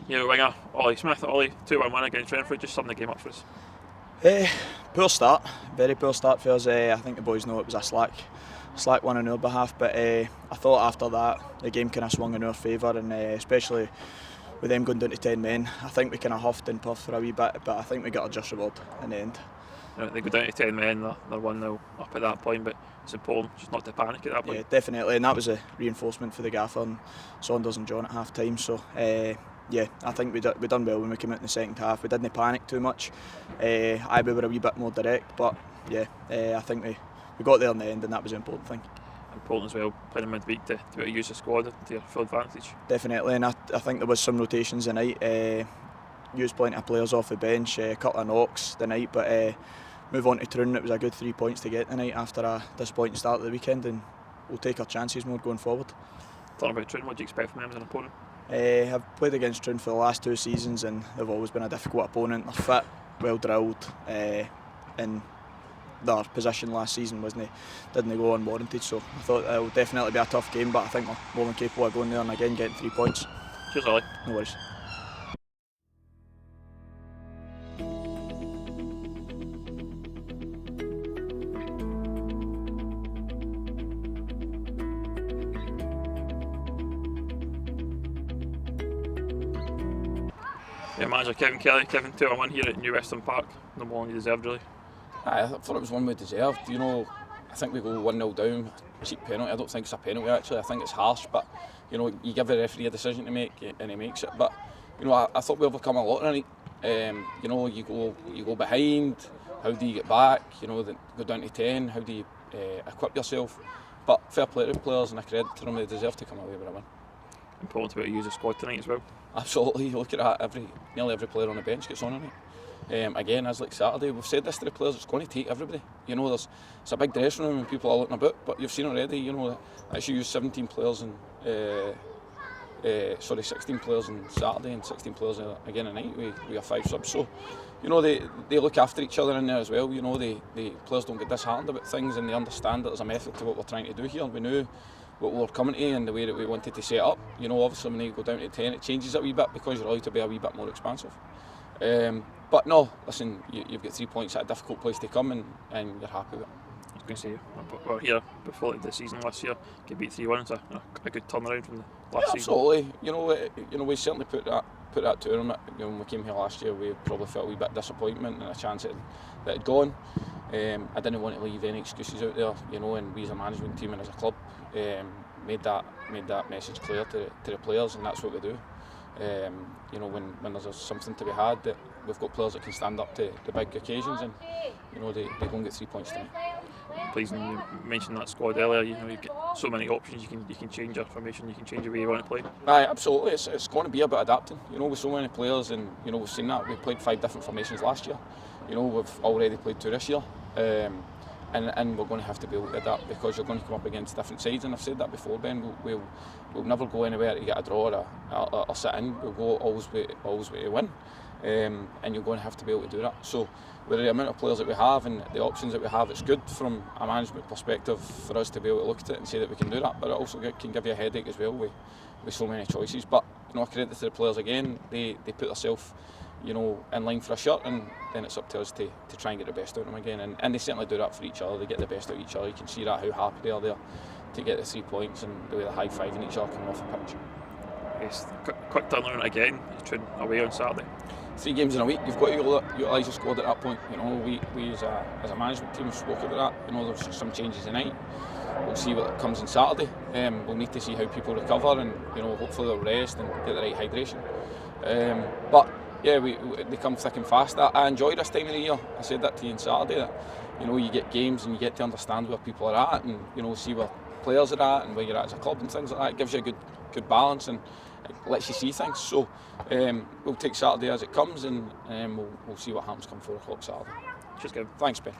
Your winger, Olly Smith. Olly, 2-1 win against Renfrew. Just sum the game up for us. Poor start, very poor start for us. I think the boys know it was a slack one on our behalf, but I thought after that the game kind of swung in our favour, and especially with them going down to 10 men, I think we kind of huffed and puffed for a wee bit, but I think we got a just reward in the end. They go down to 10 men, they're 1-0 up at that point, but it's important just not to panic at that point. Yeah, definitely, and that was a reinforcement for the gaffer and Saunders and John at half time. So yeah, I think we done well when we came out in the second half. We didn't panic too much. We were a wee bit more direct, but yeah, I think we got there in the end, and that was the important thing. Important as well, playing midweek to be able to use the squad to your full advantage. Definitely, and I think there was some rotations tonight. Used plenty of players off the bench, a couple of knocks tonight, but move on to Troon. It was a good 3 points to get tonight after a disappointing start of the weekend, and we'll take our chances more going forward. Talking about Troon, what do you expect from them as an opponent? I've played against Troon for the last 2 seasons, and they've always been a difficult opponent. They're fit, well drilled, and their position last season didn't go unwarranted, so I thought it will definitely be a tough game, but I think we're more than capable of going there and again getting 3 points. Cheers, Olly. No worries. Yeah, manager Kevin Kelly, 2-1 here at New Western Park. No more than you deserved, really. I thought it was one we deserved. I think we go 1-0 down, cheap penalty. I don't think it's a penalty actually. I think it's harsh, but you give the referee a decision to make, and he makes it. But I thought we overcome a lot tonight. You go behind. How do you get back? Go down to 10. How do you equip yourself? But fair play to the players, and I credit to them. They deserve to come away with a win. Important to be able to use the squad tonight as well. Absolutely. You look at that, nearly every player on the bench gets on tonight. Again, as like Saturday, we've said this to the players, it's going to take everybody. It's a big dressing room and people are looking about, but you've seen already, actually used 17 players and 16 players on Saturday and 16 players again tonight. We have 5 subs, so they look after each other in there as well. The players don't get disheartened about things, and they understand that there's a method to what we're trying to do here. We knew what we were coming to and the way that we wanted to set up. Obviously when you go down to 10, it changes a wee bit because you're allowed to be a wee bit more expansive. But no, listen, you've got 3 points at a difficult place to come, and you're happy with it. I was going to say, we're here before the season last year, get beat 3-1, it's a good turnaround from the last season. Absolutely. We certainly put that to them. When we came here last year, we probably felt a wee bit of disappointment and a chance that had gone. I didn't want to leave any excuses out there, and we as a management team and as a club made that message clear to the players, and that's what we do. When there's something to be had, that we've got players that can stand up to the big occasions, and they go and get 3 points tonight. Please, you mentioned that squad earlier. You've got so many options. You can change your formation. You can change the way you want to play. Aye, absolutely. It's going to be about adapting. With so many players, and we've seen that. We played 5 different formations last year. We've already played 2 this year. And we're going to have to be able to adapt, because you're going to come up against different sides, and I've said that before, Ben. We'll never go anywhere to get a draw or sit in. We'll go always way to win, and you're going to have to be able to do that. So with the amount of players that we have and the options that we have, it's good from a management perspective for us to be able to look at it and say that we can do that, but it also can give you a headache as well with so many choices. But I credit to the players again. They put themselves in line for a shirt, and then it's up to us to try and get the best out of them again, and they certainly do that for each other. They get the best out of each other. You can see that, how happy they are there to get the 3 points, and the way they're high-fiving each other coming off the pitch. Yes, quick turnaround again. You Troon away on Saturday. 3 games in a week, you've got to utilise your squad at that point. We as a management team spoke about that. There's some changes tonight. We'll see what comes on Saturday. We'll need to see how people recover, and hopefully they'll rest and get the right hydration. But yeah, they come thick and fast. I enjoy this time of the year. I said that to you on Saturday, that you get games and you get to understand where people are at, and see where players are at and where you're at as a club and things like that. It gives you a good balance, and it lets you see things. So we'll take Saturday as it comes, and we'll see what happens come 4 o'clock Saturday. Cheers, Kevin. Thanks, Ben.